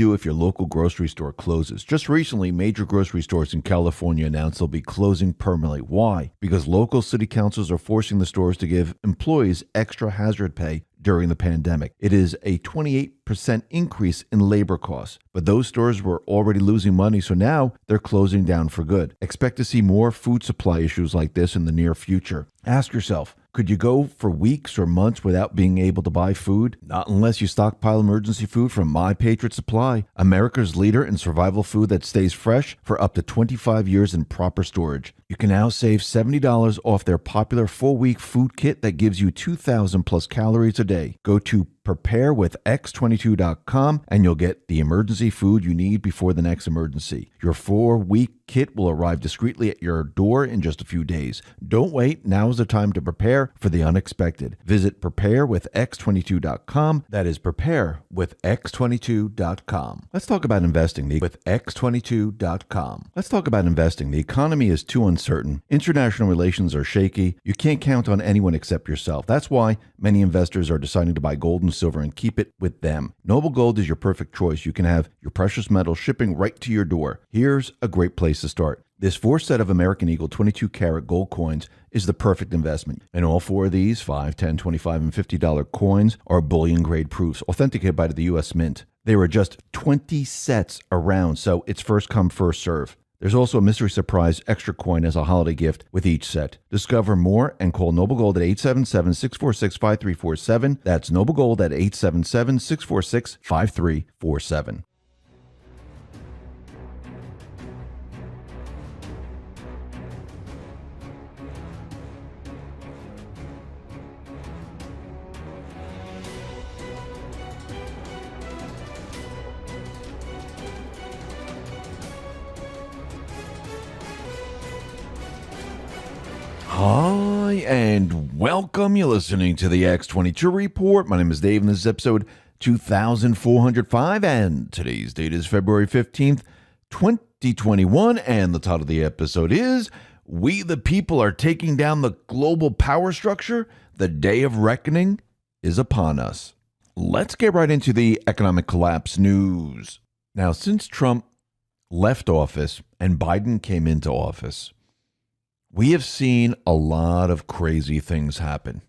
Do if your local grocery store closes. Just recently, major grocery stores in California announced they'll be closing permanently. Why? Because local city councils are forcing the stores to give employees extra hazard pay during the pandemic. It is a 28% increase in labor costs. But those stores were already losing money, so now they're closing down for good. Expect to see more food supply issues like this in the near future. Ask yourself, could you go for weeks or months without being able to buy food? Not unless you stockpile emergency food from My Patriot Supply, America's leader in survival food that stays fresh for up to 25 years in proper storage. You can now save $70 off their popular 4-week food kit that gives you 2,000 plus calories a day. Go to preparewithx22.com and you'll get the emergency food you need before the next emergency. Your 4-week kit will arrive discreetly at your door in just a few days. Don't wait. Now is the time to prepare for the unexpected. Visit preparewithx22.com. That is preparewithx22.com. Let's talk about investing with x22.com. Let's talk about investing. The economy is too uncertain. International relations are shaky. You can't count on anyone except yourself. That's why many investors are deciding to buy gold and silver and keep it with them. Noble Gold is your perfect choice. You can have your precious metal shipping right to your door. Here's a great place to start. This 4-set of American Eagle 22-karat gold coins is the perfect investment. And all 4 of these, $5, $10, $25, and $50 coins, are bullion-grade proofs, authenticated by the U.S. Mint. There are just 20 sets around, so it's first come, first serve. There's also a mystery surprise extra coin as a holiday gift with each set. Discover more and call Noble Gold at 877-646-5347. That's Noble Gold at 877-646-5347. Hi, and welcome. You're listening to the X22 Report. My name is Dave, and this is episode 2405, and today's date is February 15th, 2021, and the title of the episode is We the People Are Taking Down the Global Power Structure. The Day of Reckoning is upon us. Let's get right into the economic collapse news. Now, since Trump left office and Biden came into office, we have seen a lot of crazy things happen.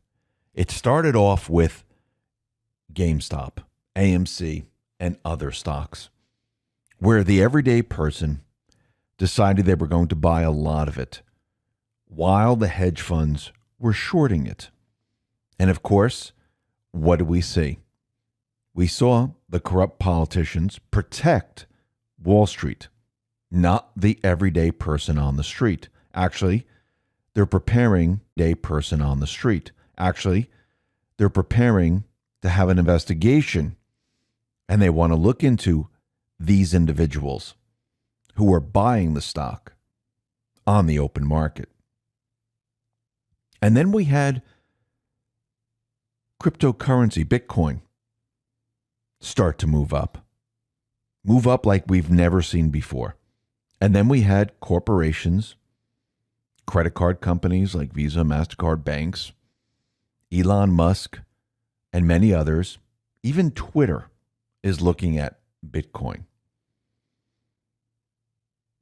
It started off with GameStop, AMC, and other stocks, where the everyday person decided they were going to buy a lot of it, while the hedge funds were shorting it. And of course, what did we see? We saw the corrupt politicians protect Wall Street, not the everyday person on the street. Actually, they're preparing a person on the street. Actually, they're preparing to have an investigation, and they want to look into these individuals who are buying the stock on the open market. And then we had cryptocurrency, Bitcoin, start to move up like we've never seen before. And then we had corporations, credit card companies like Visa, MasterCard, banks, Elon Musk, and many others. Even Twitter is looking at Bitcoin.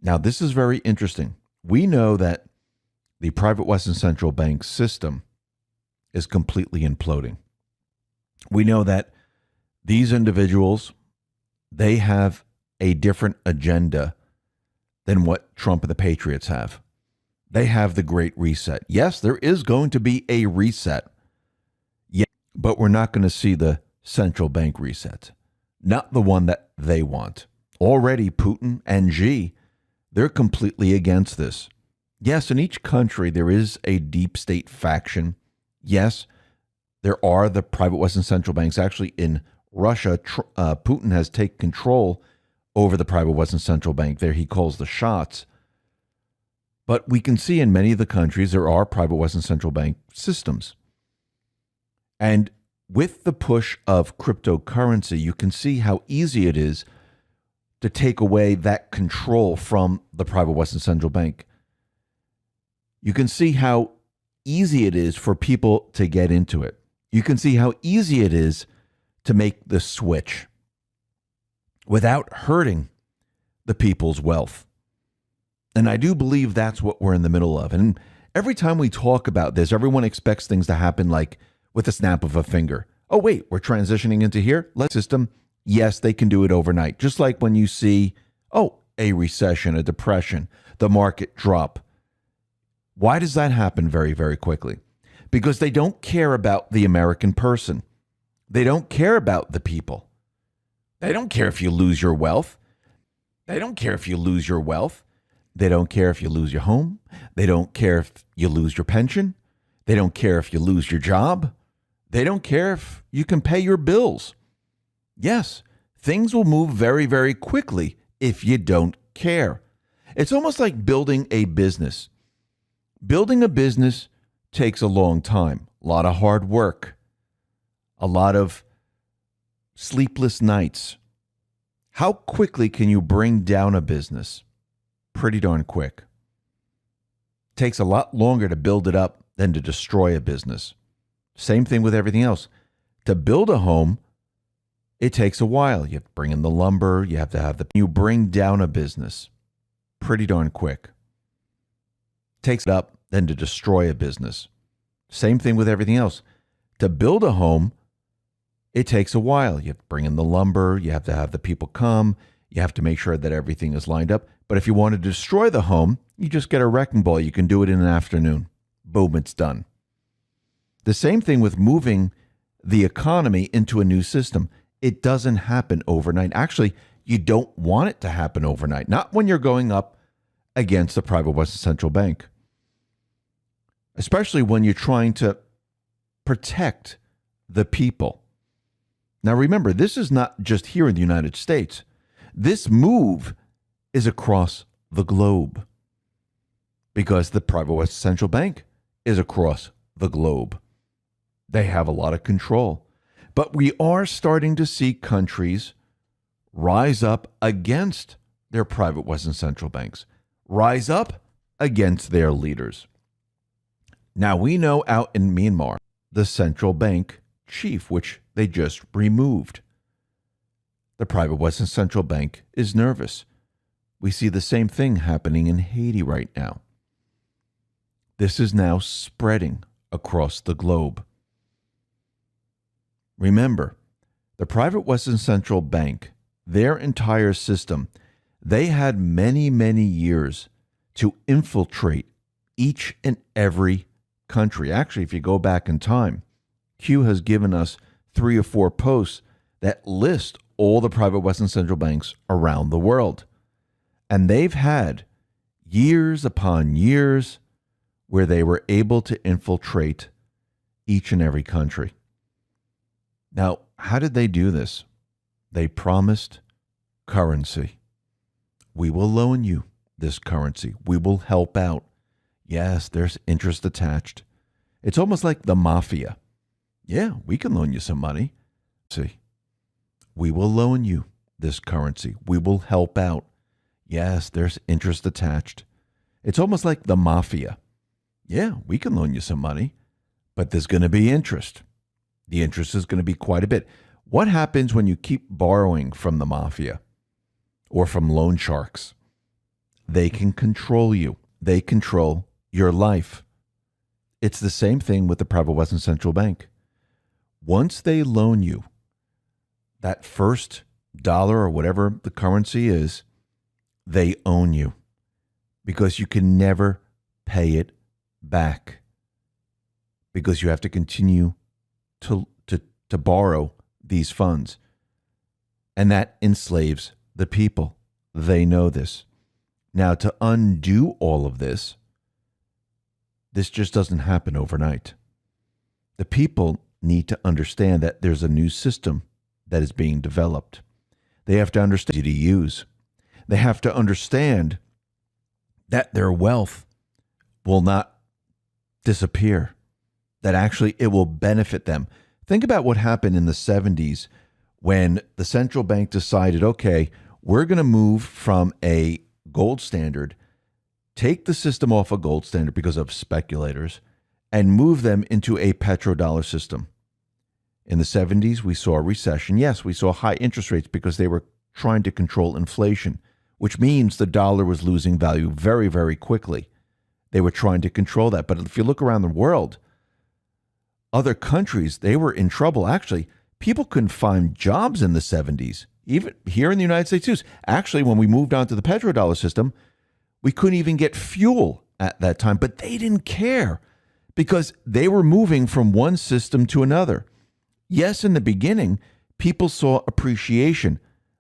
Now, this is very interesting. We know that the private Western Central Bank system is completely imploding. We know that these individuals, they have a different agenda than what Trump and the Patriots have. They have the Great Reset. Yes, there is going to be a reset, but we're not going to see the central bank reset, not the one that they want. Already, Putin and Xi, they're completely against this. Yes, in each country, there is a deep state faction. Yes, there are the private Western central banks. Actually, in Russia, Putin has taken control over the private Western central bank. There he calls the shots. But we can see in many of the countries there are private Western central bank systems. And with the push of cryptocurrency, you can see how easy it is to take away that control from the private Western central bank. You can see how easy it is for people to get into it. You can see how easy it is to make the switch. without hurting the people's wealth. And I do believe that's what we're in the middle of. And every time we talk about this, everyone expects things to happen like with a snap of a finger. Oh, wait, we're transitioning into here? Let's system. Yes, they can do it overnight. Just like when you see, a recession, a depression, the market drop. Why does that happen very, very quickly? Because they don't care about the American person. They don't care about the people. They don't care if you lose your wealth. They don't care if you lose your wealth. They don't care if you lose your home. They don't care if you lose your pension. They don't care if you lose your job. They don't care if you can pay your bills. Yes, things will move very, very quickly if you don't care. It's almost like building a business. Building a business takes a long time, a lot of hard work, a lot of sleepless nights. How quickly can you bring down a business? Pretty darn quick. Takes a lot longer to build it up than to destroy a business. Same thing with everything else. To build a home, it takes a while. You have to bring in the lumber. You have to have you bring down a business pretty darn quick. Takes it up than to destroy a business. Same thing with everything else. To build a home, it takes a while. You have to bring in the lumber. You have to have the people come. You have to make sure that everything is lined up. But if you want to destroy the home, you just get a wrecking ball. You can do it in an afternoon. Boom, it's done. The same thing with moving the economy into a new system. It doesn't happen overnight. Actually, you don't want it to happen overnight. Not when you're going up against the private Western Central Bank. Especially when you're trying to protect the people. Now remember, this is not just here in the United States. This move is across the globe. Because the private Western Central Bank is across the globe. They have a lot of control. But we are starting to see countries rise up against their private Western Central Banks. Rise up against their leaders. Now, we know out in Myanmar, the central bank chief, which they just removed. The private Western Central Bank is nervous. We see the same thing happening in Haiti right now. This is now spreading across the globe. Remember, the private Western Central Bank, their entire system, they had many, many years to infiltrate each and every country. Actually, if you go back in time, Q has given us 3 or 4 posts that list all the private Western Central Banks around the world. And they've had years upon years where they were able to infiltrate each and every country. Now, how did they do this? They promised currency. We will loan you this currency. We will help out. Yes, there's interest attached. It's almost like the mafia. Yeah, we can loan you some money. See, we will loan you this currency. We will help out. Yes, there's interest attached. It's almost like the mafia. Yeah, we can loan you some money, but there's going to be interest. The interest is going to be quite a bit. What happens when you keep borrowing from the mafia or from loan sharks? They can control you. They control your life. It's the same thing with the private Western Central Bank. Once they loan you that first dollar or whatever the currency is, they own you because you can never pay it back because you have to continue to borrow these funds. And that enslaves the people. They know this. Now, to undo all of this, this just doesn't happen overnight. The people need to understand that there's a new system that is being developed. They have to understand to use. They have to understand that their wealth will not disappear, that actually it will benefit them. Think about what happened in the 70s when the central bank decided, okay, we're going to move from a gold standard, take the system off a gold standard because of speculators, and move them into a petrodollar system. In the 70s, we saw a recession. Yes, we saw high interest rates because they were trying to control inflation, which means the dollar was losing value very, very quickly. They were trying to control that. But if you look around the world, other countries, they were in trouble. Actually, people couldn't find jobs in the 70s. Even here in the United States, too. Actually, when we moved on to the petrodollar system, we couldn't even get fuel at that time. But they didn't care because they were moving from one system to another. Yes, in the beginning, people saw appreciation,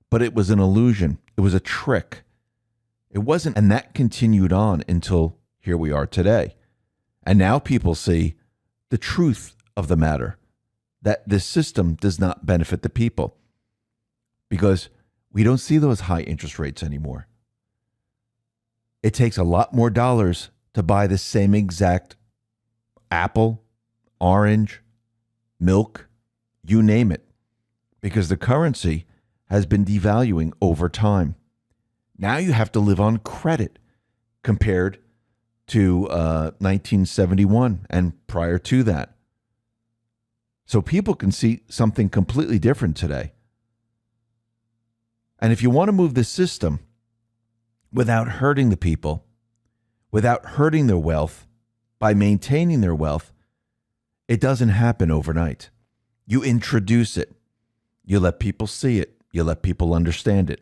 but it was an illusion. It was a trick. It wasn't, and that continued on until here we are today. And now people see the truth of the matter, that this system does not benefit the people because we don't see those high interest rates anymore. It takes a lot more dollars to buy the same exact apple, orange, milk, you name it, because the currency has been devaluing over time. Now you have to live on credit compared to 1971 and prior to that. So people can see something completely different today. And if you want to move the system without hurting the people, without hurting their wealth, by maintaining their wealth, it doesn't happen overnight. You introduce it. You let people see it. You let people understand it.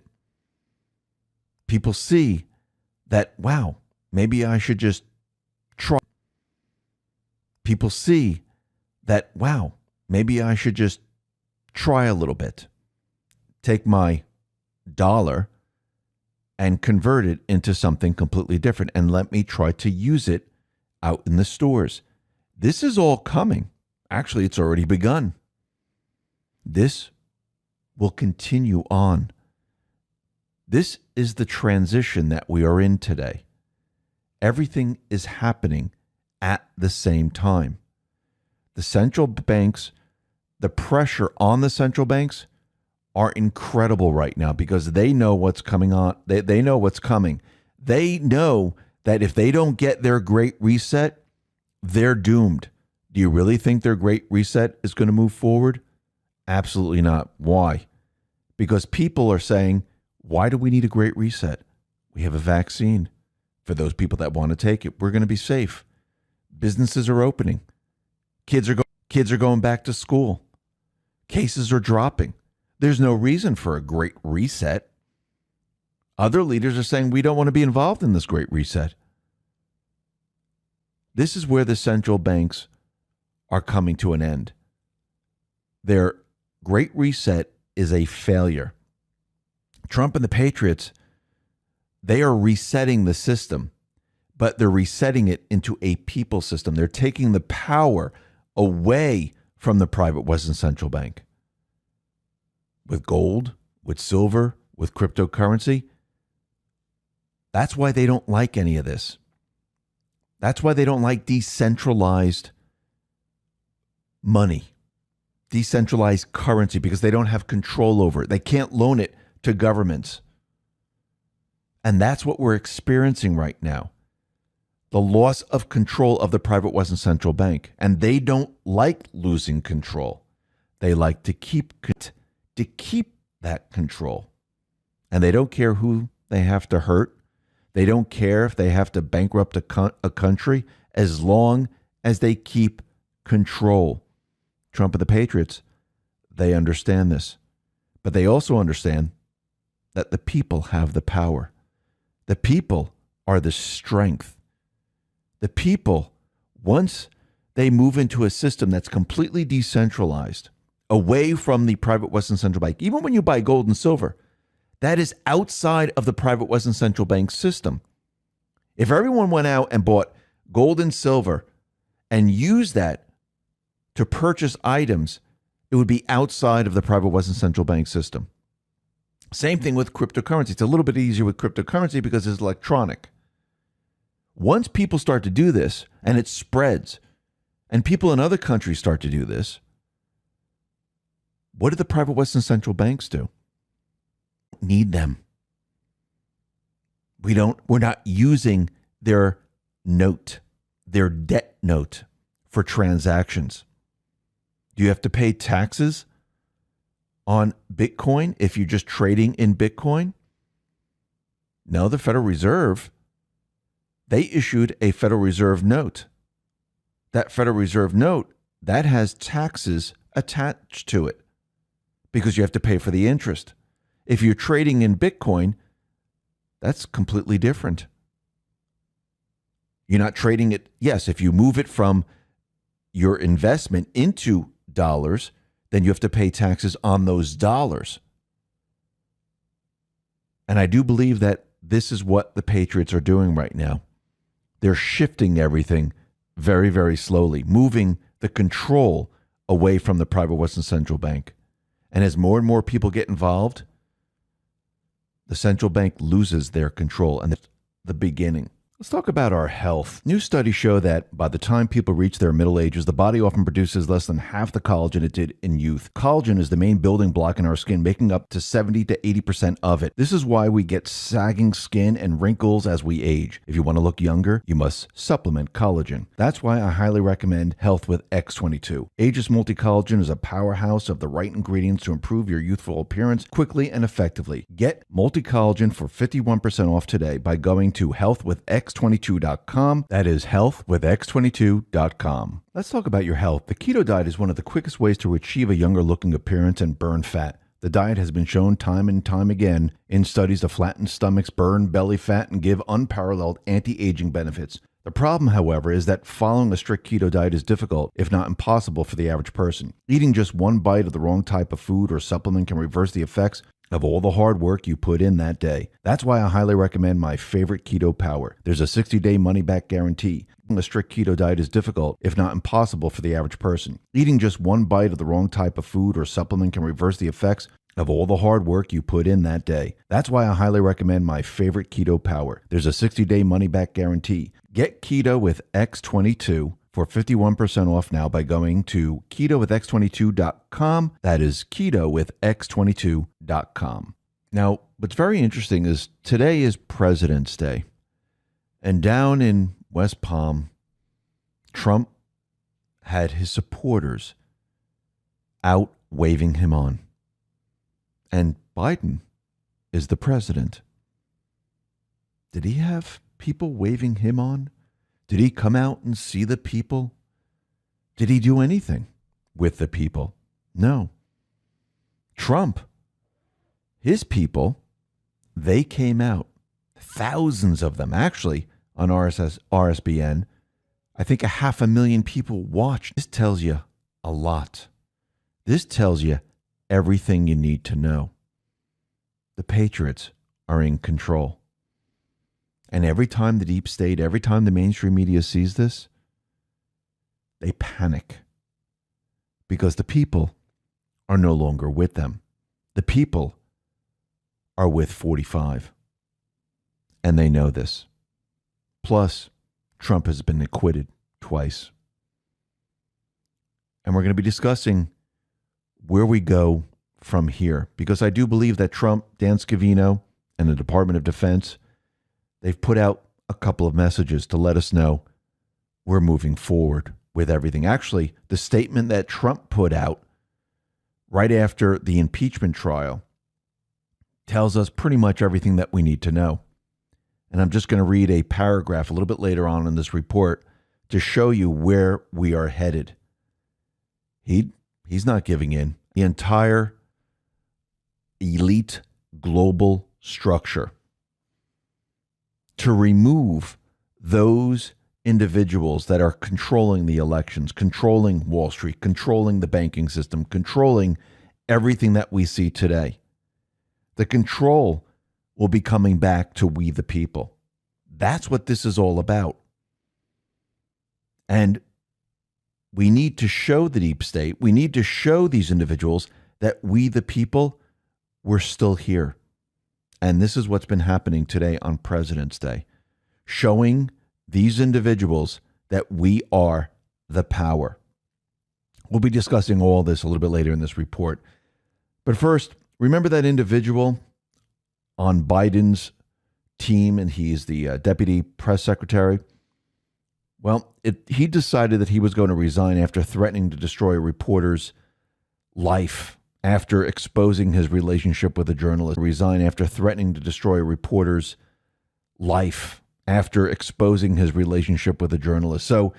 People see that, wow, maybe I should just try. People see that, wow, maybe I should just try a little bit. Take my dollar and convert it into something completely different and let me try to use it out in the stores. This is all coming. Actually, it's already begun. This will continue on. This is the transition that we are in today. Everything is happening at the same time. The central banks, the pressure on the central banks are incredible right now because they know what's coming on. They know what's coming. They know that if they don't get their great reset, they're doomed. Do you really think their great reset is going to move forward? Absolutely not. Why? Because people are saying, why do we need a great reset? We have a vaccine. For those people that want to take it, we're going to be safe. Businesses are opening. Kids are going back to school. Cases are dropping. There's no reason for a great reset. Other leaders are saying we don't want to be involved in this great reset. This is where the central banks are coming to an end. Their great reset is a failure. Trump and the Patriots, they are resetting the system, but they're resetting it into a people system. They're taking the power away from the private Western central bank. With gold, with silver, with cryptocurrency. That's why they don't like any of this. That's why they don't like decentralized money, decentralized currency, because they don't have control over it. They can't loan it to governments. And that's what we're experiencing right now. The loss of control of the private Western central bank. And they don't like losing control. They like to keep that control. And they don't care who they have to hurt. They don't care if they have to bankrupt a country as long as they keep control. Trump and the Patriots, they understand this. But they also understand that the people have the power. The people are the strength. The people, once they move into a system that's completely decentralized, away from the private Western central bank, even when you buy gold and silver, that is outside of the private Western central bank system. If everyone went out and bought gold and silver and used that to purchase items, it would be outside of the private Western central bank system. Same thing with cryptocurrency. It's a little bit easier with cryptocurrency because it's electronic. Once people start to do this and it spreads, and people in other countries start to do this, what do the private Western central banks do? Need them. We're not using their note, their debt note for transactions. Do you have to pay taxes on Bitcoin if you're just trading in Bitcoin? No, the Federal Reserve, they issued a Federal Reserve note. That Federal Reserve note, that has taxes attached to it because you have to pay for the interest. If you're trading in Bitcoin, that's completely different. You're not trading it. Yes, if you move it from your investment into dollars, then you have to pay taxes on those dollars. And I do believe that this is what the Patriots are doing right now. They're shifting everything very, very slowly, moving the control away from the private Western Central Bank. And as more and more people get involved, the central bank loses their control. And that's the beginning. Let's talk about our health. New studies show that by the time people reach their middle ages, the body often produces less than half the collagen it did in youth. Collagen is the main building block in our skin, making up to 70 to 80% of it. This is why we get sagging skin and wrinkles as we age. If you want to look younger, you must supplement collagen. That's why I highly recommend Health with X22. Aegis Multi-Collagen is a powerhouse of the right ingredients to improve your youthful appearance quickly and effectively. Get Multi-Collagen for 51% off today by going to healthwithx22.com. That is healthwithx22.com. Let's talk about your health. The keto diet is one of the quickest ways to achieve a younger looking appearance and burn fat. The diet has been shown time and time again in studies to flatten stomachs, burn belly fat, and give unparalleled anti-aging benefits. The problem, however, is that following a strict keto diet is difficult, if not impossible, for the average person. Eating just one bite of the wrong type of food or supplement can reverse the effects of all the hard work you put in that day. That's why I highly recommend my favorite Keto Power. There's a 60-day money-back guarantee. A strict keto diet is difficult, if not impossible, for the average person. Eating just one bite of the wrong type of food or supplement can reverse the effects of all the hard work you put in that day. That's why I highly recommend my favorite Keto Power. There's a 60-day money-back guarantee. Get Keto with X22 for 51% off now by going to ketowithx22.com. That is ketowithx22.com. Now, what's very interesting is today is President's Day. And down in West Palm, Trump had his supporters out waving him on. And Biden is the president. Did he have people waving him on? Did he come out and see the people? Did he do anything with the people? No. Trump, his people, they came out. Thousands of them, actually, on RSBN. I think 500,000 people watched. This tells you a lot. This tells you everything you need to know. The Patriots are in control. And every time the deep state, every time the mainstream media sees this, they panic because the people are no longer with them. The people are with 45. And they know this. Plus, Trump has been acquitted twice. And we're going to be discussing where we go from here, because I do believe that Trump, Dan Scavino, and the Department of Defense, they've put out a couple of messages to let us know we're moving forward with everything. Actually, the statement that Trump put out right after the impeachment trial tells us pretty much everything that we need to know. And I'm just going to read a paragraph a little bit later on in this report to show you where we are headed. He's not giving in. The entire elite global structure to remove those individuals that are controlling the elections, controlling Wall Street, controlling the banking system, controlling everything that we see today. The control will be coming back to we the people. That's what this is all about. And we need to show the deep state, we need to show these individuals that we the people, we're still here. And this is what's been happening today on President's Day, showing these individuals that we are the power. We'll be discussing all this a little bit later in this report. But first, remember that individual on Biden's team, and he's the deputy press secretary? Well, he decided that he was going to resign after threatening to destroy a reporter's life after exposing his relationship with a journalist, resign after threatening to destroy a reporter's life, after exposing his relationship with a journalist. So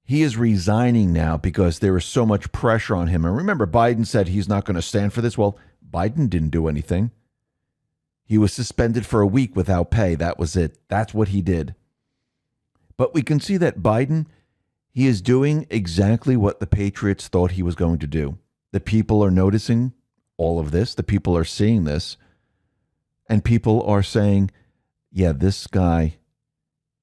he is resigning now because there is so much pressure on him. And remember, Biden said he's not going to stand for this. Well, Biden didn't do anything. He was suspended for a week without pay. That was it. That's what he did. But we can see that Biden, he is doing exactly what the patriots thought he was going to do. The people are noticing all of this. The people are seeing this. And people are saying, yeah, this guy,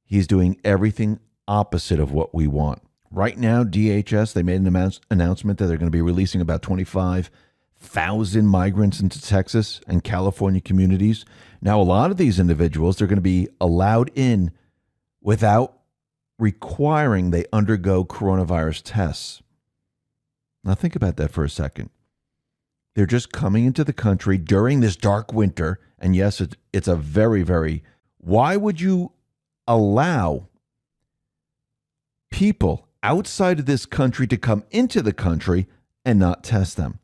he's doing everything opposite of what we want. Right now, DHS, they made an announcement that they're going to be releasing about 25,000 migrants into Texas and California communities. Now, a lot of these individuals, they're going to be allowed in without requiring they undergo coronavirus tests. Now, think about that for a second. They're just coming into the country during this dark winter. And yes, it's a very, very... Why would you allow people outside of this country to come into the country and not test them?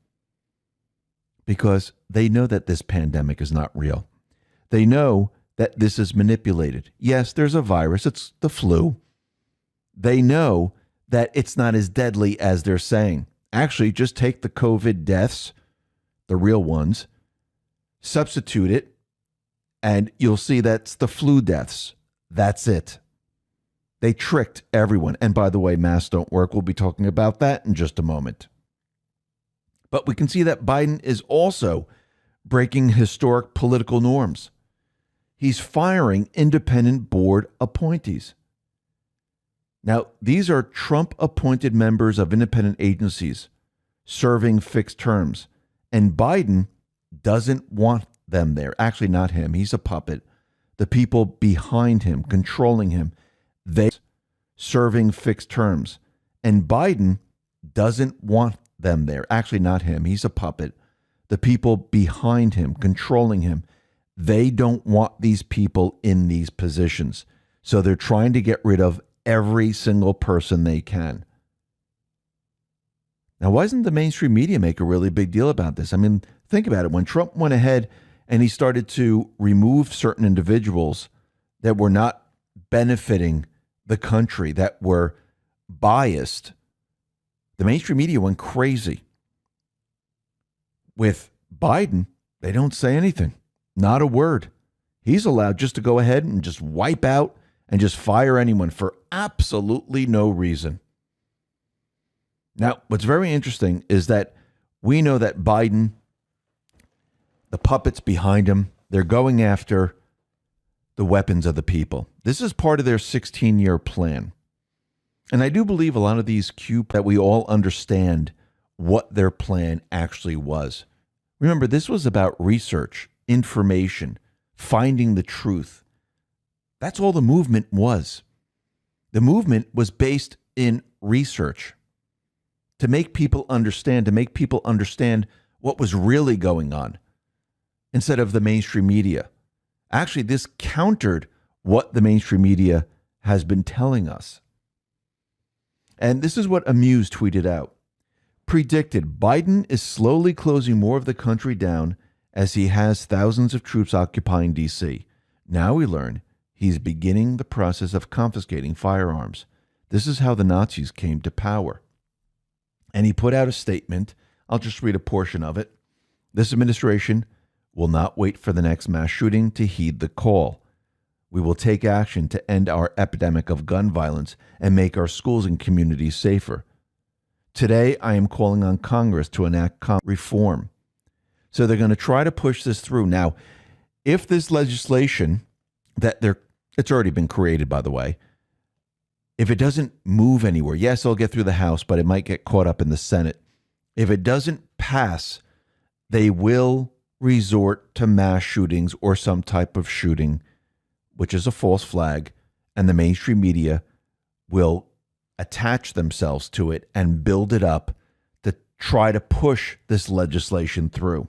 Because they know that this pandemic is not real. They know that this is manipulated. Yes, there's a virus. It's the flu. They know that it's not as deadly as they're saying. Actually, just take the COVID deaths, the real ones, substitute it, and you'll see that's the flu deaths. That's it. They tricked everyone. And by the way, masks don't work. We'll be talking about that in just a moment. But we can see that Biden is also breaking historic political norms. He's firing independent board appointees. Now, these are Trump-appointed members of independent agencies serving fixed terms. And Biden doesn't want them there. Actually, not him. He's a puppet. The people behind him, controlling him, they serving fixed terms. And Biden doesn't want them there. Actually, not him. He's a puppet. The people behind him, controlling him, they don't want these people in these positions. So they're trying to get rid of every single person they can. Now, why doesn't the mainstream media make a really big deal about this? I mean, think about it. When Trump went ahead and he started to remove certain individuals that were not benefiting the country, that were biased, the mainstream media went crazy. With Biden, they don't say anything. Not a word. He's allowed just to go ahead and just wipe out and just fire anyone for absolutely no reason. Now, what's very interesting is that we know that Biden, the puppets behind him, they're going after the weapons of the people. This is part of their 16-year plan. And I do believe a lot of these that we all understand what their plan actually was. Remember, this was about research, information, finding the truth. That's all the movement was. The movement was based in research to make people understand, what was really going on instead of the mainstream media. Actually, this countered what the mainstream media has been telling us. And this is what Amuse tweeted out. Predicted, Biden is slowly closing more of the country down as he has thousands of troops occupying D.C. Now we learn he's beginning the process of confiscating firearms. This is how the Nazis came to power. And he put out a statement. I'll just read a portion of it. This administration will not wait for the next mass shooting to heed the call. We will take action to end our epidemic of gun violence and make our schools and communities safer. Today, I am calling on Congress to enact reform. So they're going to try to push this through. Now, if this legislation it's already been created, by the way, if it doesn't move anywhere, yes, it'll get through the House, but it might get caught up in the Senate. If it doesn't pass, they will resort to mass shootings or some type of shooting, which is a false flag, and the mainstream media will attach themselves to it and build it up to try to push this legislation through.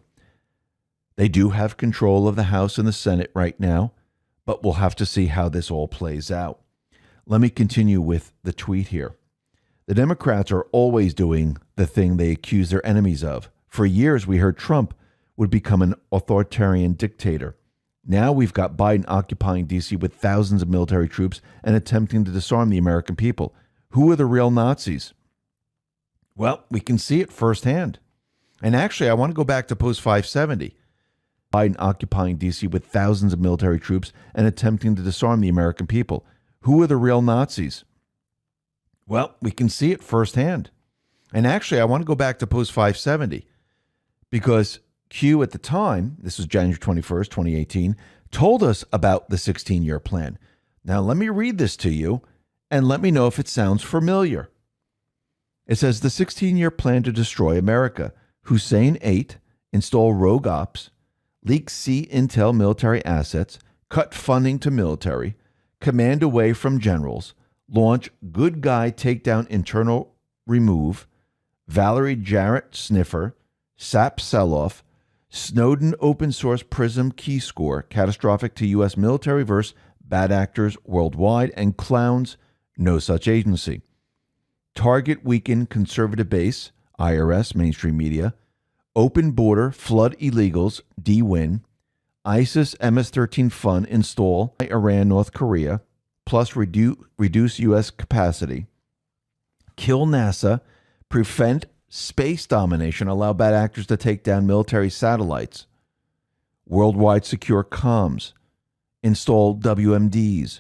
They do have control of the House and the Senate right now, but we'll have to see how this all plays out. Let me continue with the tweet here. The Democrats are always doing the thing they accuse their enemies of, For years, we heard Trump would become an authoritarian dictator. Now we've got Biden occupying D.C. with thousands of military troops and attempting to disarm the American people. Who are the real Nazis? Well, we can see it firsthand. And actually, I want to go back to post 570. Biden occupying D.C. with thousands of military troops and attempting to disarm the American people. Who are the real Nazis? Well, we can see it firsthand. And actually, I want to go back to post 570 because Q at the time, this was January 21st, 2018, told us about the 16-year plan. Now, let me read this to you and let me know if it sounds familiar. It says the 16-year plan to destroy America. Hussein 8, install rogue ops, leak C intel military assets, cut funding to military, command away from generals, launch good guy takedown internal remove, Valerie Jarrett sniffer, SAP sell-off, Snowden open source PRISM key score, catastrophic to U.S. military versus bad actors worldwide, and clowns, no such agency. Target weaken conservative base, IRS, mainstream media, open border, flood illegals, D-win, ISIS MS-13 fund install, Iran, North Korea, plus reduce U.S. capacity, kill NASA, prevent space domination, allow bad actors to take down military satellites, worldwide secure comms, install WMDs.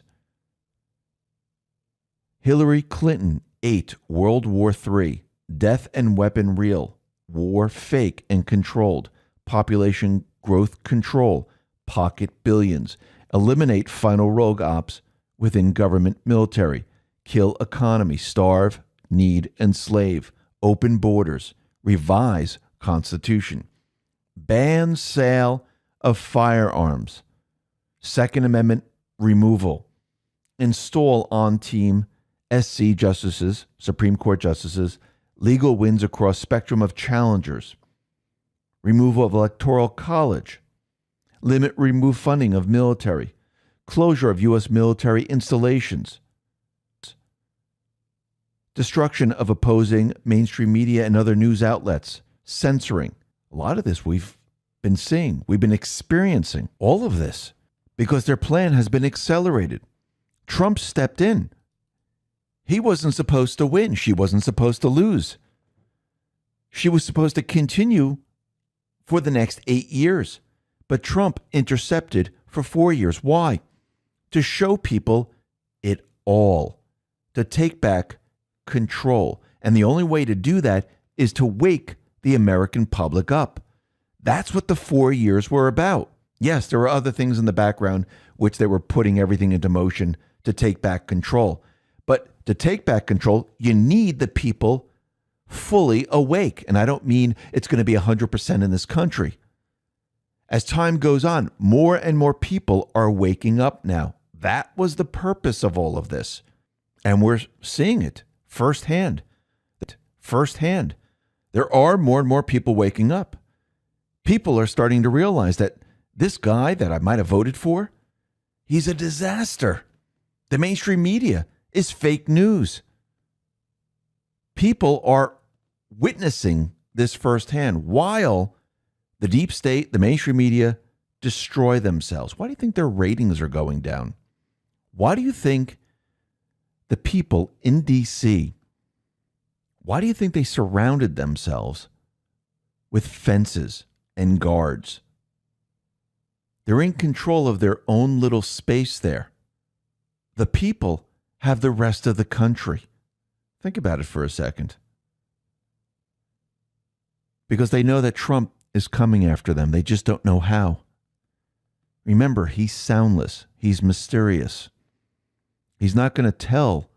Hillary Clinton 8, World War III, death and weapon real, war fake and controlled, population growth control, pocket billions, eliminate final rogue ops within government military, kill economy, starve, need, enslave, open borders, revise Constitution, ban sale of firearms, Second Amendment removal, install on-team SC justices, Supreme Court justices, legal wins across spectrum of challengers, removal of electoral college, remove funding of military, closure of U.S. military installations, destruction of opposing mainstream media and other news outlets, censoring. A lot of this we've been seeing. We've been experiencing all of this because their plan has been accelerated. Trump stepped in. He wasn't supposed to win. She wasn't supposed to lose. She was supposed to continue for the next 8 years. But Trump intercepted for 4 years. Why? To show people it all, to take back control. And the only way to do that is to wake the American public up. That's what the 4 years were about. Yes, there were other things in the background which they were putting everything into motion to take back control. But to take back control, you need the people fully awake. And I don't mean it's going to be 100% in this country. As time goes on, more and more people are waking up now. That was the purpose of all of this. And we're seeing it firsthand. Firsthand. There are more and more people waking up. People are starting to realize that this guy that I might have voted for, he's a disaster. The mainstream media is fake news. People are witnessing this firsthand while the deep state, the mainstream media, destroy themselves. Why do you think their ratings are going down? Why do you think the people in D.C., why do you think they surrounded themselves with fences and guards? They're in control of their own little space there. The people have the rest of the country. Think about it for a second. Because they know that Trump is coming after them. They just don't know how. Remember, he's soundless. He's mysterious. He's not going to tell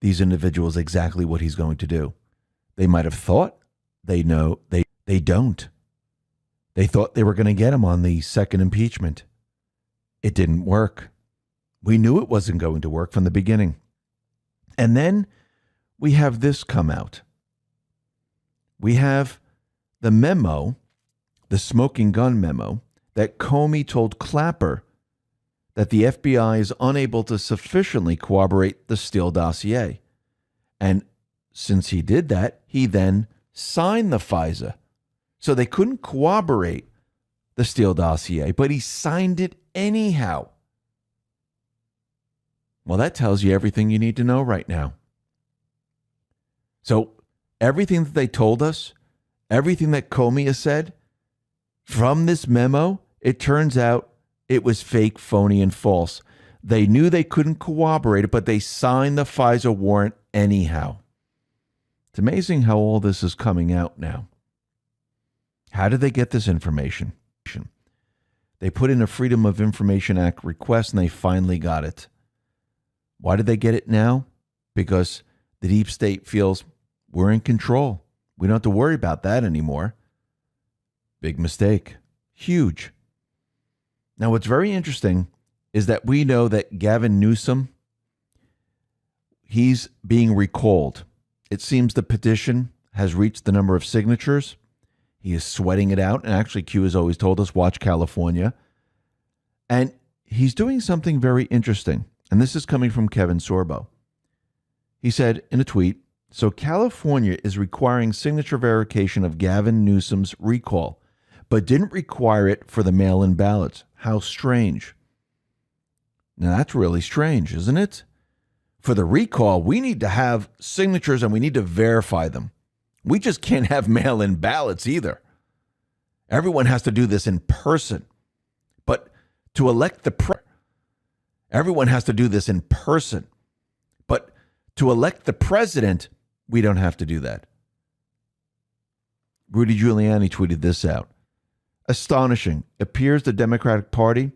these individuals exactly what he's going to do. They might have thought they know. They don't. They thought they were going to get him on the second impeachment. It didn't work. We knew it wasn't going to work from the beginning. And then we have this come out. We have the memo, the smoking gun memo, that Comey told Clapper that the FBI is unable to sufficiently corroborate the Steele dossier. And since he did that, he then signed the FISA. So they couldn't corroborate the Steele dossier, but he signed it anyhow. Well, that tells you everything you need to know right now. So everything that they told us, everything that Comey has said, from this memo, it turns out it was fake, phony, and false. They knew they couldn't corroborate it, but they signed the FISA warrant anyhow. It's amazing how all this is coming out now. How did they get this information? They put in a Freedom of Information Act request and they finally got it. Why did they get it now? Because the deep state feels we're in control. We don't have to worry about that anymore. Big mistake. Huge. Now, what's very interesting is that we know that Gavin Newsom, he's being recalled. It seems the petition has reached the number of signatures. He is sweating it out. And actually, Q has always told us, watch California. And he's doing something very interesting. And this is coming from Kevin Sorbo. He said in a tweet, so California is requiring signature verification of Gavin Newsom's recall, but didn't require it for the mail-in ballots. How strange. Now, that's really strange, isn't it? For the recall, we need to have signatures and we need to verify them. We just can't have mail-in ballots either. Everyone has to do this in person. But to elect the president, everyone has to do this in person. But to elect the president, we don't have to do that. Rudy Giuliani tweeted this out. Astonishing. Appears the Democratic Party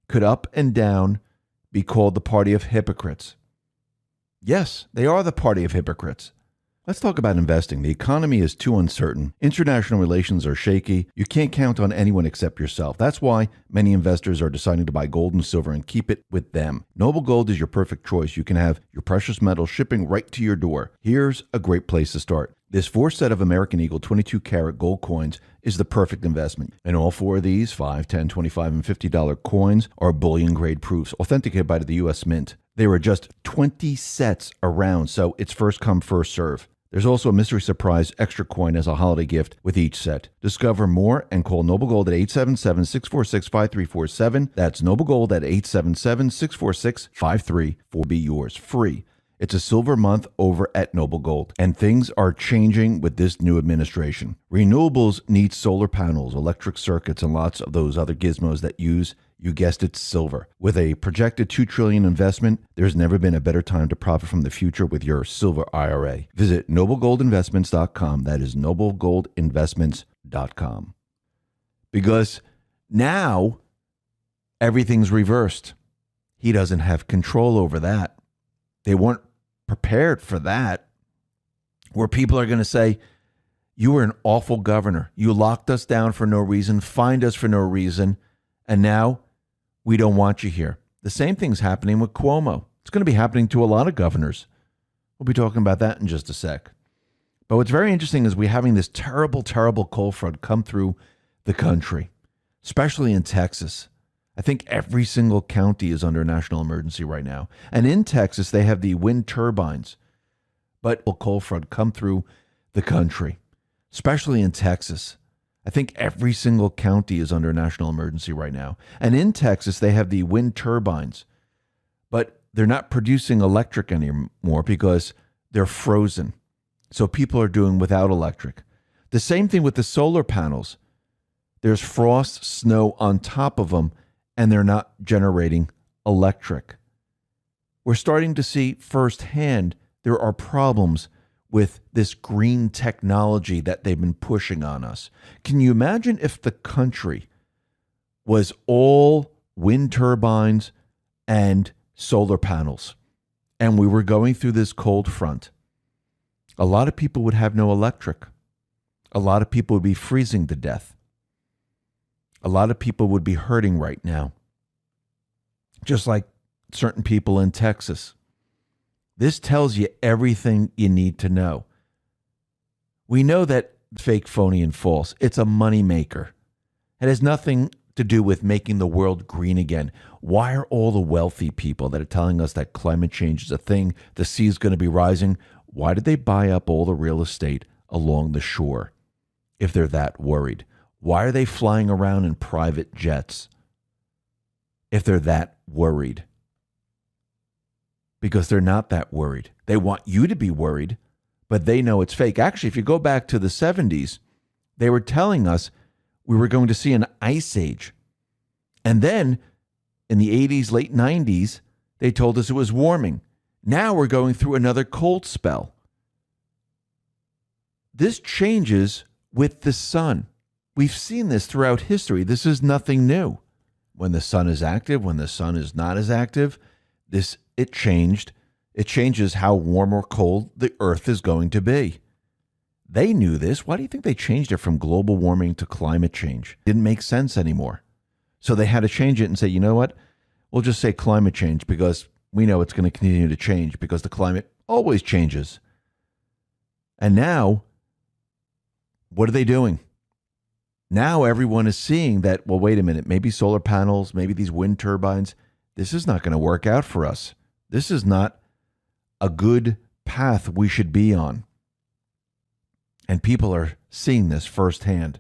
could up and down be called the party of hypocrites. Yes, they are the party of hypocrites. Let's talk about investing. The economy is too uncertain. International relations are shaky. You can't count on anyone except yourself. That's why many investors are deciding to buy gold and silver and keep it with them. Noble Gold is your perfect choice. You can have your precious metal shipping right to your door. Here's a great place to start. This 4 set of American Eagle 22-karat gold coins is the perfect investment. And all 4 of these, $5, $10, $25, and $50 coins, are bullion-grade proofs, authenticated by the U.S. Mint. There are just 20 sets around, so it's first come, first serve. There's also a mystery surprise extra coin as a holiday gift with each set. Discover more and call Noble Gold at 877-646-5347. That's Noble Gold at 877-646-5347. Be yours free. It's a silver month over at Noble Gold, and things are changing with this new administration. Renewables need solar panels, electric circuits, and lots of those other gizmos that use, you guessed it, silver. With a projected $2 trillion investment, there's never been a better time to profit from the future with your silver IRA. Visit noblegoldinvestments.com. That is noblegoldinvestments.com. Because now everything's reversed. He doesn't have control over that. They weren't prepared for that, where people are going to say, you were an awful governor. You locked us down for no reason, fined us for no reason, and now we don't want you here. The same thing's happening with Cuomo. It's going to be happening to a lot of governors. We'll be talking about that in just a sec. But what's very interesting is we're having this terrible, terrible cold front come through the country, especially in Texas. I think every single county is under a national emergency right now. And in Texas, they have the wind turbines. But a cold front come through the country, especially in Texas. I think every single county is under a national emergency right now. And in Texas, they have the wind turbines. But they're not producing electric anymore because they're frozen. So people are doing without electric. The same thing with the solar panels. There's frost, snow on top of them, and they're not generating electric. We're starting to see firsthand there are problems with this green technology that they've been pushing on us. Can you imagine if the country was all wind turbines and solar panels, and we were going through this cold front? A lot of people would have no electric. A lot of people would be freezing to death. A lot of people would be hurting right now, just like certain people in Texas. This tells you everything you need to know. We know that fake, phony, and false. It's a moneymaker. It has nothing to do with making the world green again. Why are all the wealthy people that are telling us that climate change is a thing, the sea is going to be rising, why did they buy up all the real estate along the shore? if they're that worried? Why are they flying around in private jets if they're that worried? Because they're not that worried. They want you to be worried, but they know it's fake. Actually, if you go back to the 70s, they were telling us we were going to see an ice age. And then in the 80s, late 90s, they told us it was warming. Now we're going through another cold spell. This changes with the sun. We've seen this throughout history. This is nothing new. When the sun is active, when the sun is not as active, it changed. It changes how warm or cold the earth is going to be. They knew this. Why do you think they changed it from global warming to climate change? It didn't make sense anymore. So they had to change it and say, you know what? We'll just say climate change because we know it's going to continue to change because the climate always changes. And now, what are they doing? Now everyone is seeing that, well, wait a minute, maybe solar panels, maybe these wind turbines, this is not going to work out for us. This is not a good path we should be on. And people are seeing this firsthand.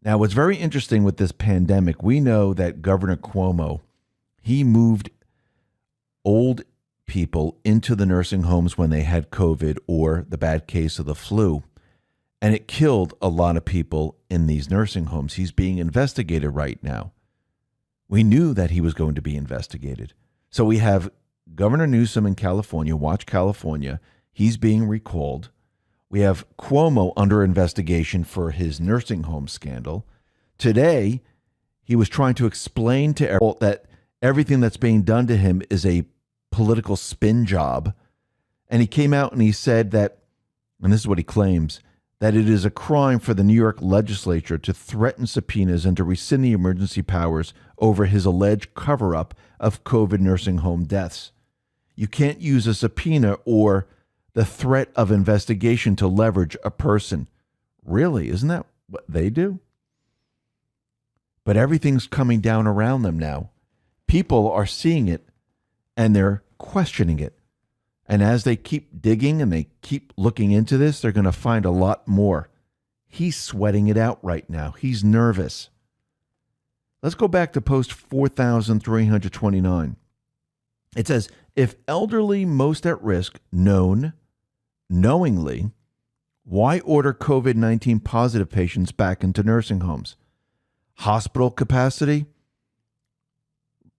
Now, what's very interesting with this pandemic, we know that Governor Cuomo, he moved old people into the nursing homes when they had COVID or the bad case of the flu. And it killed a lot of people in these nursing homes. He's being investigated right now. We knew that he was going to be investigated. So we have Governor Newsom in California, watch California. He's being recalled. We have Cuomo under investigation for his nursing home scandal. Today, he was trying to explain to everyone that everything that's being done to him is a political spin job. And he came out and he said that, and this is what he claims, that it is a crime for the New York legislature to threaten subpoenas and to rescind the emergency powers over his alleged cover-up of COVID nursing home deaths. You can't use a subpoena or the threat of investigation to leverage a person. Really? Isn't that what they do? But everything's coming down around them now. People are seeing it and they're questioning it. And as they keep digging and they keep looking into this, they're going to find a lot more. He's sweating it out right now. He's nervous. Let's go back to post 4,329. It says, if elderly most at risk known knowingly, why order COVID-19 positive patients back into nursing homes? Hospital capacity?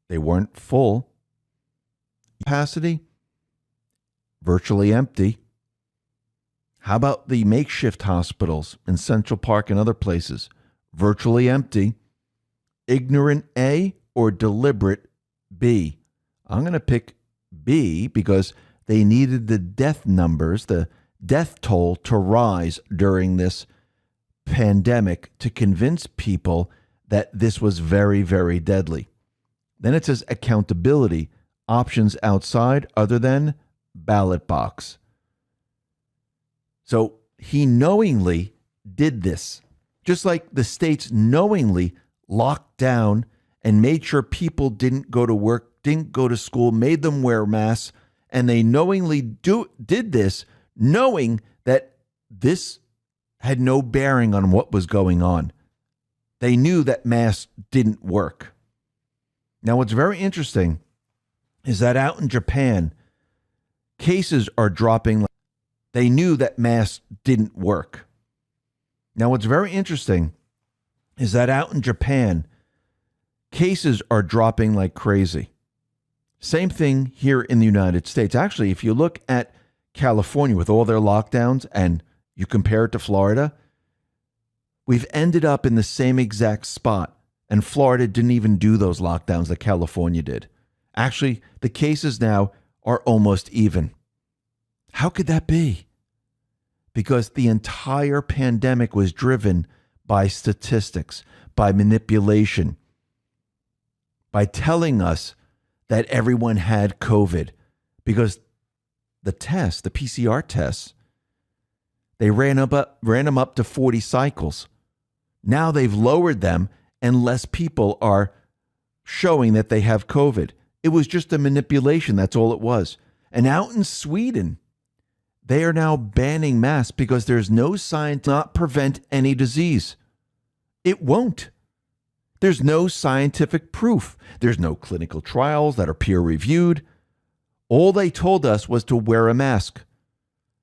They weren't full. Capacity? Virtually empty. How about the makeshift hospitals in Central Park and other places? Virtually empty. Ignorant A or deliberate B? I'm going to pick B because they needed the death numbers, the death toll to rise during this pandemic to convince people that this was very, very deadly. Then it says accountability, options outside other than ballot box. So he knowingly did this, just like the states knowingly locked down and made sure people didn't go to work, didn't go to school, made them wear masks, and they knowingly did this, knowing that this had no bearing on what was going on. They knew that masks didn't work. Now, what's very interesting is that out in Japan, cases are dropping. They knew that masks didn't work. Now, what's very interesting is that out in Japan, cases are dropping like crazy. Same thing here in the United States. Actually, if you look at California with all their lockdowns and you compare it to Florida, we've ended up in the same exact spot. And Florida didn't even do those lockdowns that California did. Actually, the cases now are almost even. How could that be? Because the entire pandemic was driven by statistics, by manipulation, by telling us that everyone had COVID. Because the tests, the PCR tests, they ran them up to 40 cycles. Now they've lowered them and less people are showing that they have COVID. It was just a manipulation. That's all it was. And out in Sweden, They are now banning masks because there's no science to not prevent any disease. It won't. There's no scientific proof. There's no clinical trials that are peer reviewed. All they told us was to wear a mask.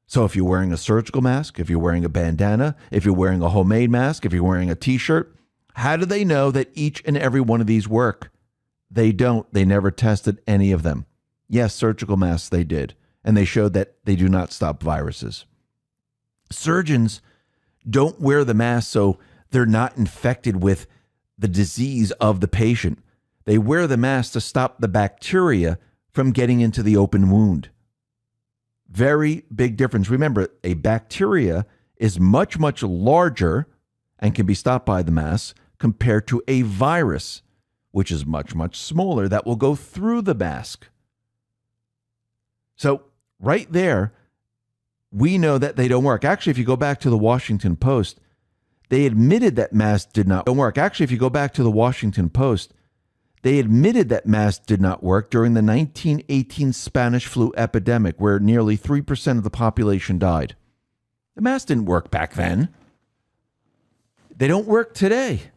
So if you're wearing a surgical mask, if you're wearing a bandana, if you're wearing a homemade mask, if you're wearing a t-shirt, how do they know that each and every one of these work? They don't. They never tested any of them. Yes, surgical masks they did, and they showed that they do not stop viruses. Surgeons don't wear the mask so they're not infected with the disease of the patient. They wear the mask to stop the bacteria from getting into the open wound. Very big difference. Remember, a bacteria is much, much larger and can be stopped by the mask compared to a virus, which is much, much smaller, that will go through the mask. So right there, we know that they don't work. Actually, if you go back to the Washington Post, they admitted that masks did not work. Actually, if you go back to the Washington Post, they admitted that masks did not work during the 1918 Spanish flu epidemic, where nearly 3% of the population died. The masks didn't work back then. They don't work today.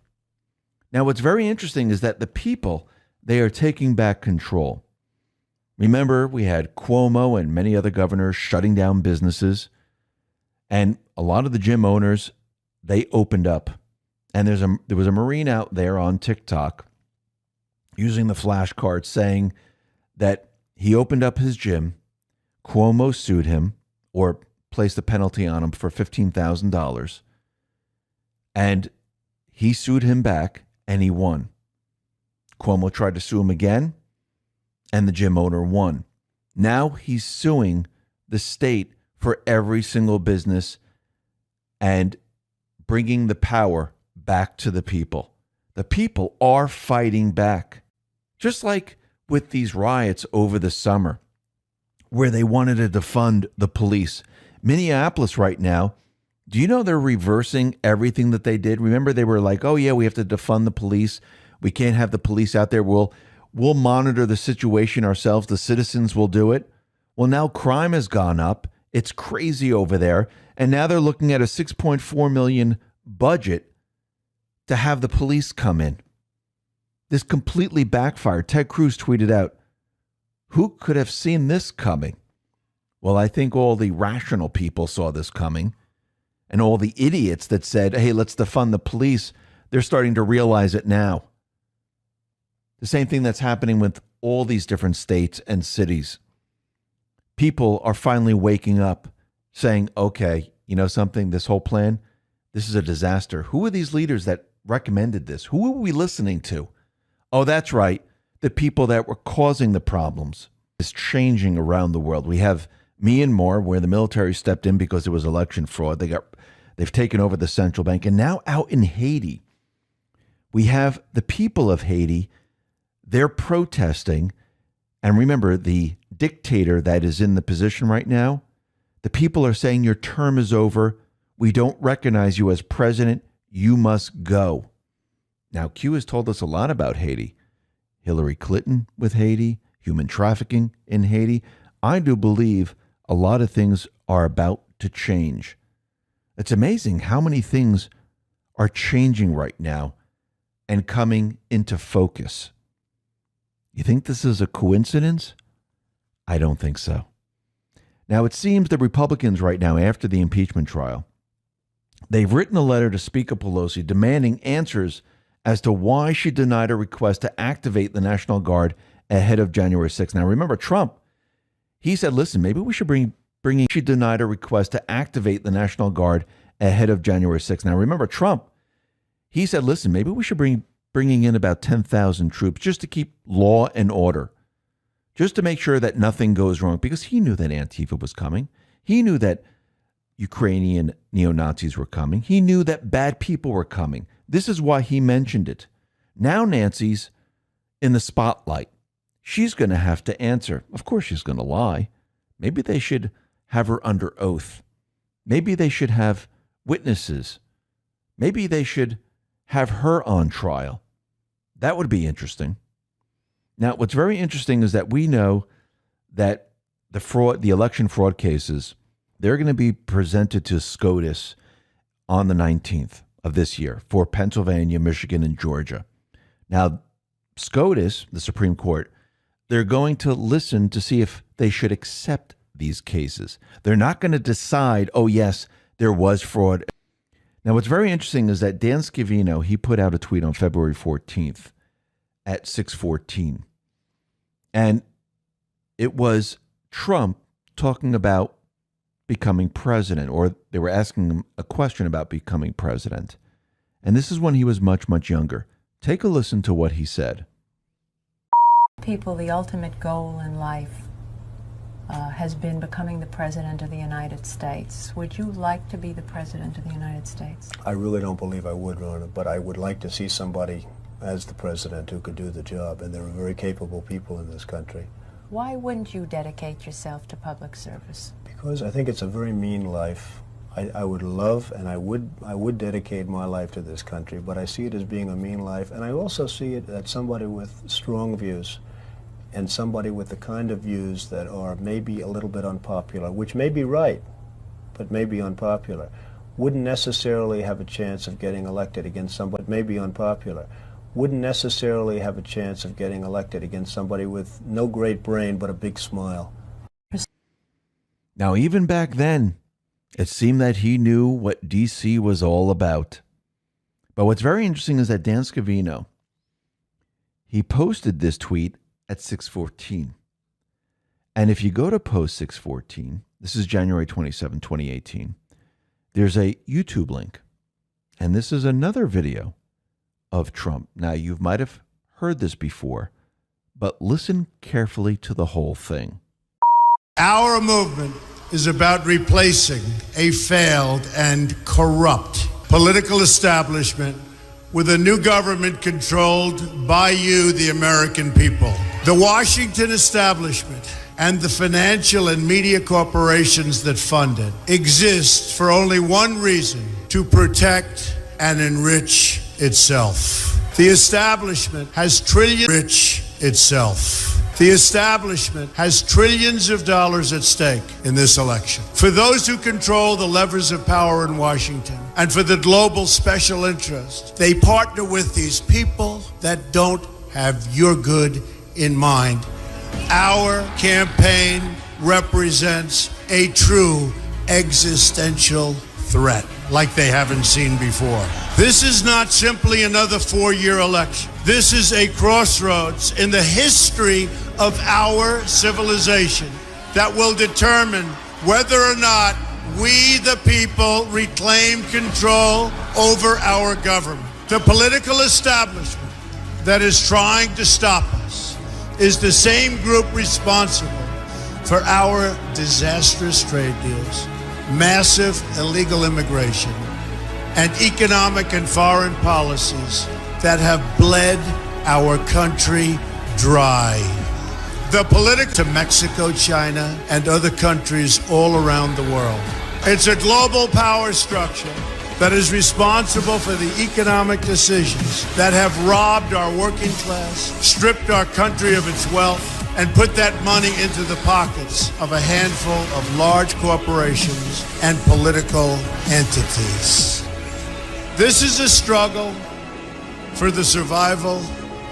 Now, what's very interesting is that the people, they are taking back control. Remember, we had Cuomo and many other governors shutting down businesses, and a lot of the gym owners, they opened up. And there was a Marine out there on TikTok using the flashcard saying that he opened up his gym, Cuomo sued him or placed a penalty on him for $15,000, and he sued him back and he won. Cuomo tried to sue him again, and the gym owner won. Now he's suing the state for every single business and bringing the power back to the people. The people are fighting back. Just like with these riots over the summer, where they wanted to defund the police. Minneapolis right now, do you know they're reversing everything that they did? Remember, they were like, oh yeah, we have to defund the police. We can't have the police out there. We'll monitor the situation ourselves. The citizens will do it. Well, now crime has gone up. It's crazy over there. And now they're looking at a $6.4 million budget to have the police come in. This completely backfired. Ted Cruz tweeted out, who could have seen this coming? Well, I think all the rational people saw this coming. And all the idiots that said, hey, let's defund the police, they're starting to realize it now. The same thing that's happening with all these different states and cities. People are finally waking up saying, okay, you know something, this whole plan, this is a disaster. Who are these leaders that recommended this? Who are we listening to? Oh, that's right. The people that were causing the problems is changing around the world. We have Myanmar, where the military stepped in because it was election fraud. They've taken over the central bank. And now out in Haiti, we have the people of Haiti. They're protesting. And remember, the dictator that is in the position right now, the people are saying your term is over. We don't recognize you as president. You must go. Now, Q has told us a lot about Haiti. Hillary Clinton with Haiti, human trafficking in Haiti. I do believe a lot of things are about to change. It's amazing how many things are changing right now and coming into focus. You think this is a coincidence? I don't think so. Now, it seems the Republicans right now, after the impeachment trial, they've written a letter to Speaker Pelosi demanding answers as to why she denied a request to activate the National Guard ahead of January 6th. Now, remember, Trump, he said, listen, maybe we should bring in, she denied a request to activate the National Guard ahead of January 6th. Now, remember, Trump, he said, listen, maybe we should bringing in about 10,000 troops just to keep law and order, just to make sure that nothing goes wrong, because he knew that Antifa was coming. He knew that Ukrainian neo-Nazis were coming. He knew that bad people were coming. This is why he mentioned it. Now Nancy's in the spotlight. She's going to have to answer. Of course she's going to lie. Maybe they should have her under oath. Maybe they should have witnesses. Maybe they should have her on trial. That would be interesting. Now, what's very interesting is that we know that the election fraud cases they're going to be presented to SCOTUS on the 19th of this year for Pennsylvania, Michigan, and Georgia. Now, SCOTUS, the Supreme Court, they're going to listen to see if they should accept these cases. They're not going to decide, oh, yes, there was fraud. Now, what's very interesting is that Dan Scavino, he put out a tweet on February 14th at 6:14. And it was Trump talking about becoming president, or they were asking him a question about becoming president. And this is when he was much, much younger. Take a listen to what he said. People, the ultimate goal in life has been becoming the President of the United States. Would you like to be the President of the United States? I really don't believe I would, Rona, but I would like to see somebody as the President who could do the job, and there are very capable people in this country. Why wouldn't you dedicate yourself to public service? Because I think it's a very mean life. I would love and I would dedicate my life to this country, but I see it as being a mean life, and I also see it as somebody with strong views and somebody with the kind of views that are maybe a little bit unpopular, which may be right, but may be unpopular, wouldn't necessarily have a chance of getting elected against somebody, may be unpopular, wouldn't necessarily have a chance of getting elected against somebody with no great brain but a big smile. Now, even back then, it seemed that he knew what D.C. was all about. But what's very interesting is that Dan Scavino, he posted this tweet at 6:14. And if you go to post 6:14, this is January 27, 2018, there's a YouTube link. And this is another video of Trump. Now, you might have heard this before, but listen carefully to the whole thing. Our movement is about replacing a failed and corrupt political establishment with a new government controlled by you, the American people. The Washington establishment and the financial and media corporations that fund it exist for only one reason: to protect and enrich itself. The establishment has The establishment has trillions of dollars at stake in this election. For those who control the levers of power in Washington and for the global special interest, they partner with these people that don't have your good in mind. Our campaign represents a true existential threat like they haven't seen before. This is not simply another four-year election. This is a crossroads in the history of our civilization that will determine whether or not we, the people, reclaim control over our government. The political establishment that is trying to stop us is the same group responsible for our disastrous trade deals, massive illegal immigration, and economic and foreign policies that have bled our country dry. The political to Mexico, China, and other countries all around the world. It's a global power structure that is responsible for the economic decisions that have robbed our working class, stripped our country of its wealth, and put that money into the pockets of a handful of large corporations and political entities. This is a struggle for the survival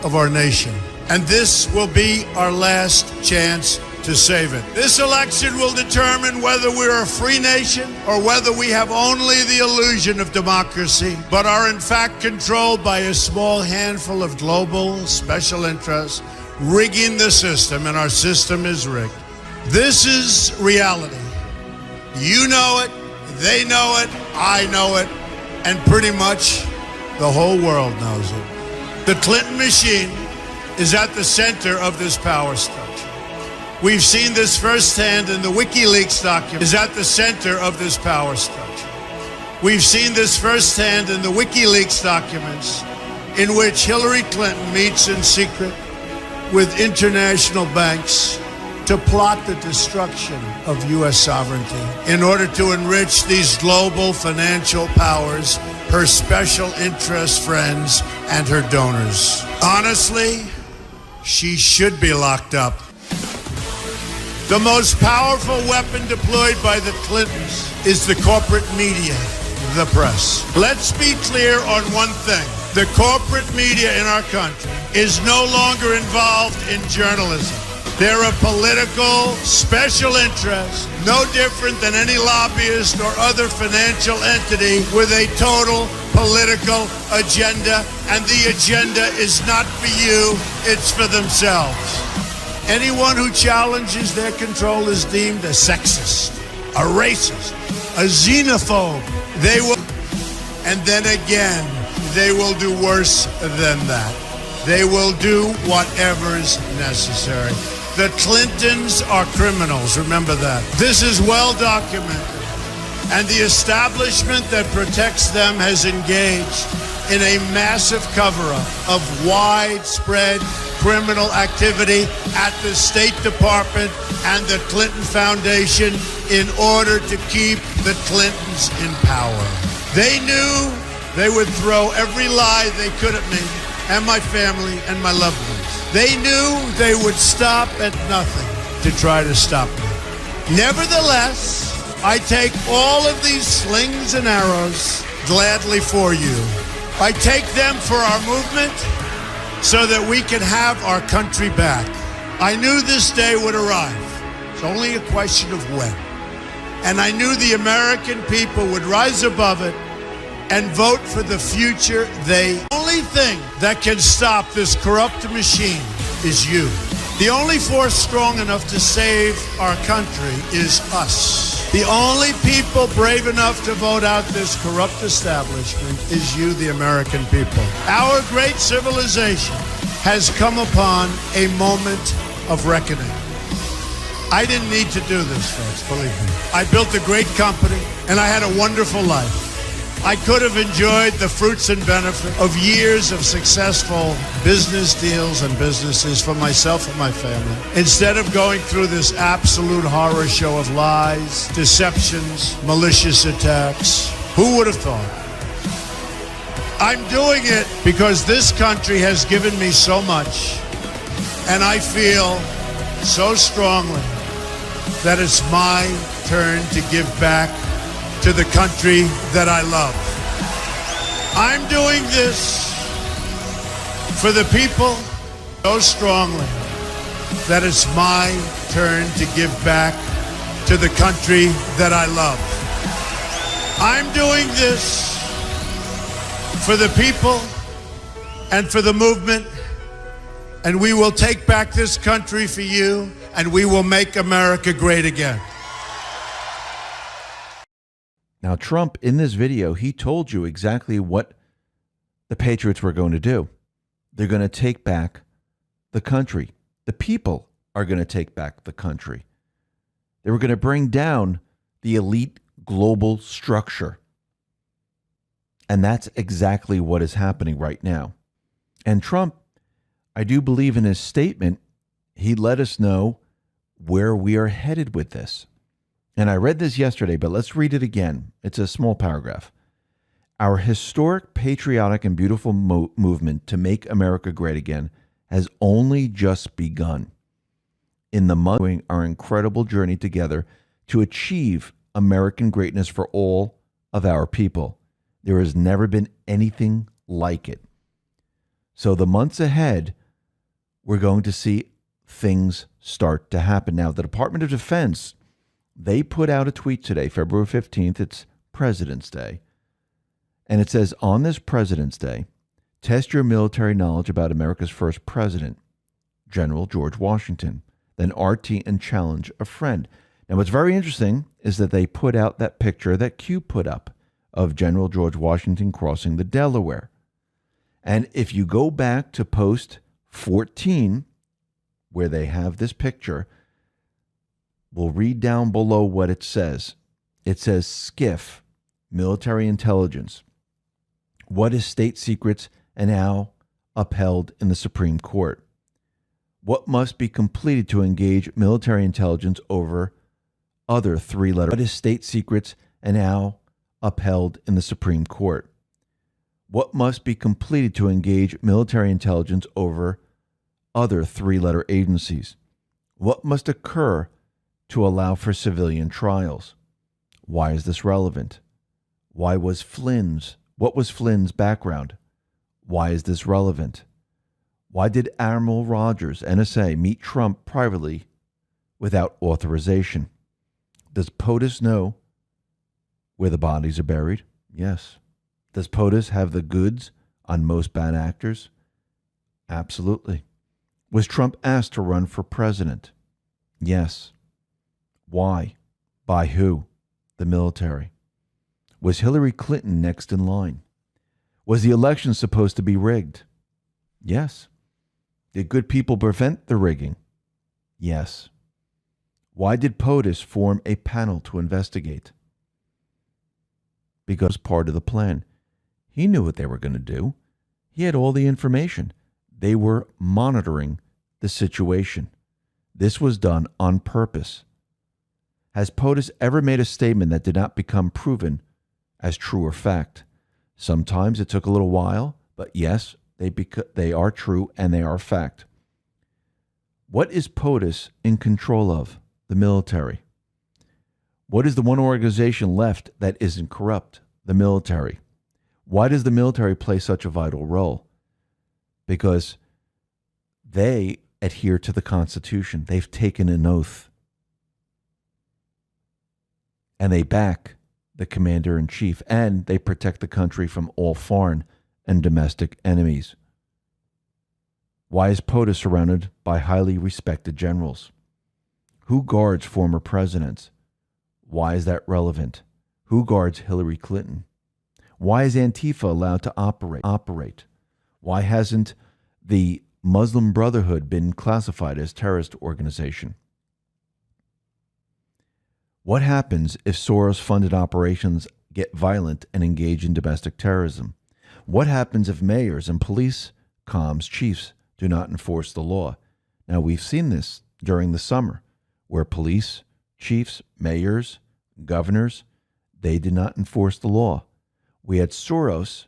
of our nation, and this will be our last chance to save it. This election will determine whether we're a free nation or whether we have only the illusion of democracy, but are in fact controlled by a small handful of global special interests rigging the system, and our system is rigged. This is reality. You know it, they know it, I know it, and pretty much the whole world knows it. The Clinton machine is at the center of this power structure. We've seen this firsthand in the WikiLeaks document. Is at the center of this power structure. We've seen this firsthand in the WikiLeaks documents, in which Hillary Clinton meets in secret with international banks to plot the destruction of U.S. sovereignty in order to enrich these global financial powers, her special interest friends, and her donors. Honestly, she should be locked up. The most powerful weapon deployed by the Clintons is the corporate media, the press. Let's be clear on one thing. The corporate media in our country is no longer involved in journalism. They're a political special interest, no different than any lobbyist or other financial entity with a total political agenda, and the agenda is not for you, it's for themselves. Anyone who challenges their control is deemed a sexist, a racist, a xenophobe. They will, and then again, they will do worse than that. They will do whatever's necessary. The Clintons are criminals, remember that. This is well documented. And the establishment that protects them has engaged in a massive cover-up of widespread criminal activity at the State Department and the Clinton Foundation in order to keep the Clintons in power. They knew they would throw every lie they could at me and my family and my loved ones. They knew they would stop at nothing to try to stop me. Nevertheless, I take all of these slings and arrows gladly for you. I take them for our movement so that we can have our country back. I knew this day would arrive. It's only a question of when. And I knew the American people would rise above it and vote for the future The only thing that can stop this corrupt machine is you. The only force strong enough to save our country is us. The only people brave enough to vote out this corrupt establishment is you, the American people. Our great civilization has come upon a moment of reckoning. I didn't need to do this, folks, believe me. I built a great company, and I had a wonderful life. I could have enjoyed the fruits and benefit of years of successful business deals and businesses for myself and my family, instead of going through this absolute horror show of lies, deceptions, malicious attacks. Who would have thought? I'm doing it because this country has given me so much, and I feel so strongly that it's my turn to give back to the country that I love. I'm doing this for the people so strongly that it's my turn to give back to the country that I love. I'm doing this for the people and for the movement, and we will take back this country for you, and we will make America great again. Now, Trump, in this video, he told you exactly what the Patriots were going to do. They're going to take back the country. The people are going to take back the country. They were going to bring down the elite global structure. And that's exactly what is happening right now. And Trump, I do believe in his statement, he let us know where we are headed with this. And I read this yesterday, but let's read it again. It's a small paragraph. Our historic, patriotic, and beautiful movement to make America great again has only just begun. In the month of our incredible journey together to achieve American greatness for all of our people. There has never been anything like it. So the months ahead, we're going to see things start to happen. Now, the Department of Defense, they put out a tweet today, February 15th. It's President's Day. And it says, on this President's Day, test your military knowledge about America's first president, General George Washington. Then RT and challenge a friend. Now, what's very interesting is that they put out that picture that Q put up of General George Washington crossing the Delaware. And if you go back to post 14, where they have this picture, we'll read down below what it says. It says, SCIF, military intelligence. What is state secrets and how upheld in the Supreme Court? What must be completed to engage military intelligence over other three-letter? What is state secrets and how upheld in the Supreme Court? What must be completed to engage military intelligence over other three-letter agencies? What must occur to allow for civilian trials. Why is this relevant? What was Flynn's background? Why is this relevant? Why did Admiral Rogers, NSA, meet Trump privately without authorization? Does POTUS know where the bodies are buried? Yes. Does POTUS have the goods on most bad actors? Absolutely. Was Trump asked to run for president? Yes. Why? By who? The military. Was Hillary Clinton next in line? Was the election supposed to be rigged? Yes. Did good people prevent the rigging? Yes. Why did POTUS form a panel to investigate? Because part of the plan. He knew what they were going to do. He had all the information. They were monitoring the situation. This was done on purpose. Has POTUS ever made a statement that did not become proven as true or fact? Sometimes it took a little while, but yes, they are true and they are fact. What is POTUS in control of? The military. What is the one organization left that isn't corrupt? The military. Why does the military play such a vital role? Because they adhere to the Constitution. They've taken an oath. And they back the commander-in-chief, and they protect the country from all foreign and domestic enemies. Why is POTUS surrounded by highly respected generals? Who guards former presidents? Why is that relevant? Who guards Hillary Clinton? Why is Antifa allowed to operate? Why hasn't the Muslim Brotherhood been classified as terrorist organization? What happens if Soros-funded operations get violent and engage in domestic terrorism? What happens if mayors and police comms chiefs do not enforce the law? Now, we've seen this during the summer, where police chiefs, mayors, governors, they did not enforce the law. We had Soros.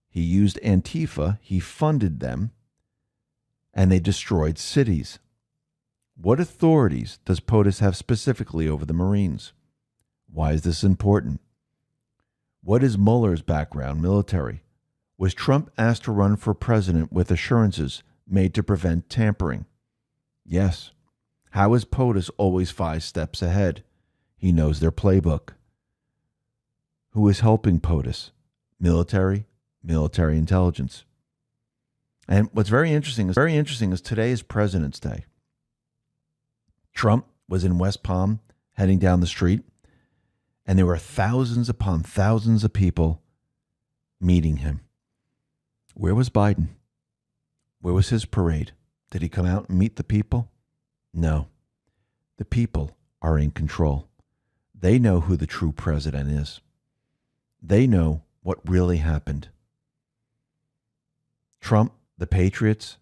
He used Antifa. He funded them, and they destroyed cities. What authorities does POTUS have specifically over the Marines? Why is this important? What is Mueller's background, military? Was Trump asked to run for president with assurances made to prevent tampering? Yes. How is POTUS always 5 steps ahead? He knows their playbook. Who is helping POTUS? Military intelligence. And what's very interesting is today is President's Day. Trump was in West Palm heading down the street, and there were thousands upon thousands of people meeting him. Where was Biden? Where was his parade? Did he come out and meet the people? No. The people are in control. They know who the true president is. They know what really happened. Trump, the Patriots,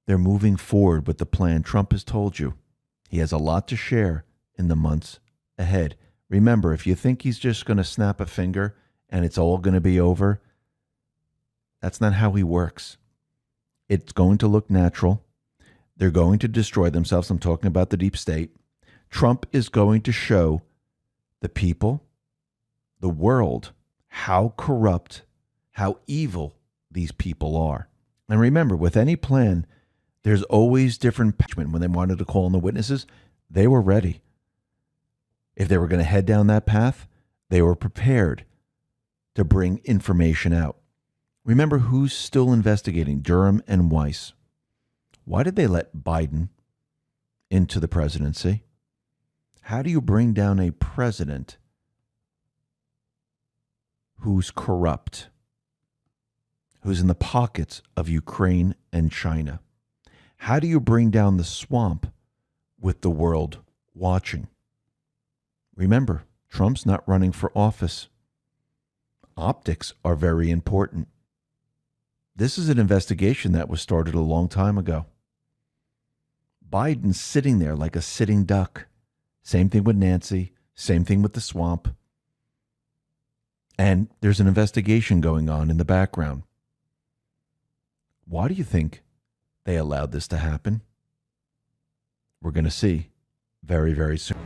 they're moving forward with the plan. Trump has told you he has a lot to share in the months ahead. Remember, if you think he's just going to snap a finger and it's all going to be over, that's not how he works. It's going to look natural. They're going to destroy themselves. I'm talking about the deep state. Trump is going to show the people, the world, how corrupt, how evil these people are. And remember, with any plan, there's always different punishment. When they wanted to call in the witnesses, they were ready. If they were going to head down that path, they were prepared to bring information out. Remember who's still investigating Durham and Weiss. Why did they let Biden into the presidency? How do you bring down a president who's corrupt, who's in the pockets of Ukraine and China? How do you bring down the swamp with the world watching? Remember, Trump's not running for office. Optics are very important. This is an investigation that was started a long time ago. Biden's sitting there like a sitting duck. Same thing with Nancy. Same thing with the swamp. And there's an investigation going on in the background. Why do you think they allowed this to happen? We're going to see very, very soon.